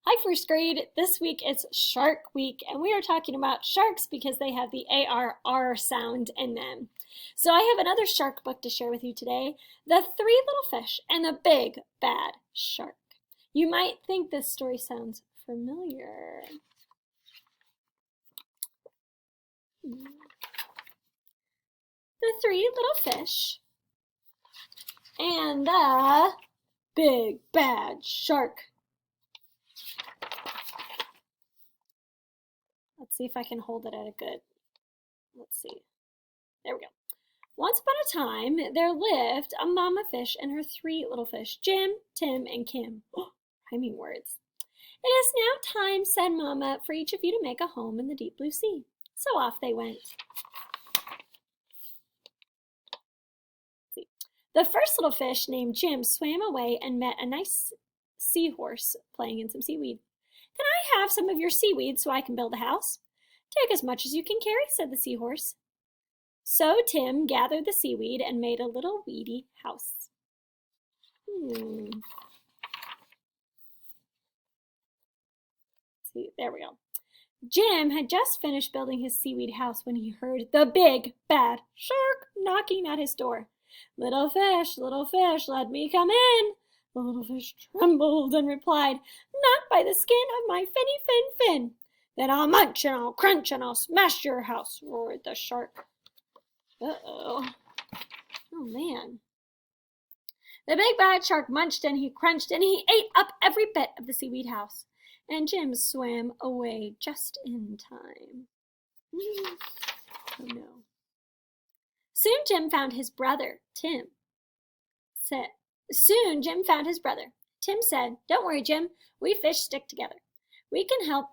Hi, first grade. This week it's Shark Week, and we are talking about sharks because they have the ARR sound in them. So I have another shark book to share with you today, The Three Little Fish and the Big Bad Shark. You might think this story sounds familiar. The Three Little Fish and the Big Bad Shark. Let's see if I can hold it at a good, let's see. There we go. Once upon a time, there lived a mama fish and her three little fish, Jim, Tim, and Kim. Oh, rhyming words. It is now time, said Mama, for each of you to make a home in the deep blue sea. So off they went. The first little fish, named Jim, swam away and met a nice seahorse playing in some seaweed. Can I have some of your seaweed so I can build a house? Take as much as you can carry, said the seahorse. So Tim gathered the seaweed and made a little weedy house. See, there we go. Jim had just finished building his seaweed house when he heard the big bad shark knocking at his door. Little fish, let me come in. The little fish trembled and replied, Not by the skin of my finny fin. Then I'll munch and I'll crunch and I'll smash your house, roared the shark. Uh-oh. Oh, man. The big bad shark munched and he crunched and he ate up every bit of the seaweed house. And Jim swam away just in time. Oh, no. Soon Jim found his brother, Tim. Soon Jim found his brother. Tim said, Don't worry, Jim. We fish stick together. You can help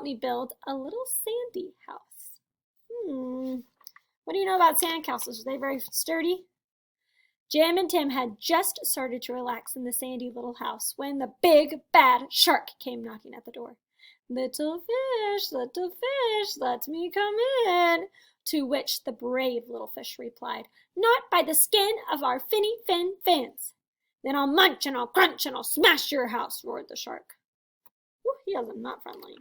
me build a little sandy house. What do you know about sand castles? Are they very sturdy? Jim and Tim had just started to relax in the sandy little house when the big bad shark came knocking at the door. Little fish, let me come in. To which the brave little fish replied, Not by the skin of our finny fins. Then I'll munch and I'll crunch and I'll smash your house, roared the shark. Ooh, he is not friendly.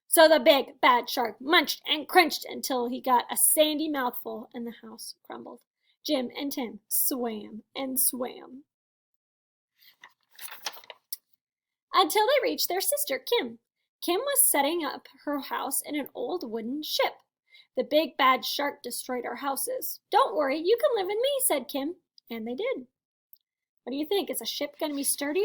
So the big bad shark munched and crunched until he got a sandy mouthful and the house crumbled. Jim and Tim swam and swam until they reached their sister, Kim. Kim was setting up her house in an old wooden ship. The big bad shark destroyed our houses. Don't worry, you can live with me, said Kim. And they did. What do you think? Is a ship going to be sturdier?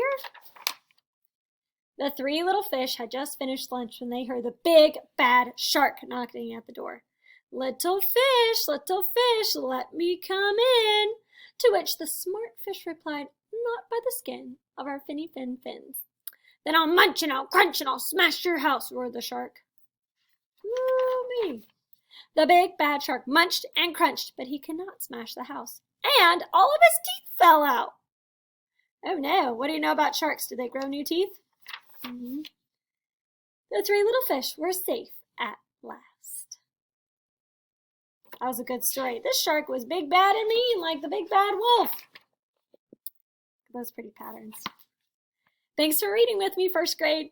The three little fish had just finished lunch when they heard the big bad shark knocking at the door. Little fish, let me come in. To which the smart fish replied, Not by the skin of our finny fins. Then I'll munch and I'll crunch and I'll smash your house, roared the shark. Ooh, me. The big bad shark munched and crunched, but he could not smash the house. And all of his teeth fell out. Oh no, what do you know about sharks? Do they grow new teeth? The three little fish were safe at last. That was a good story. This shark was big, bad, and mean like the big bad wolf. Those pretty patterns. Thanks for reading with me, first grade.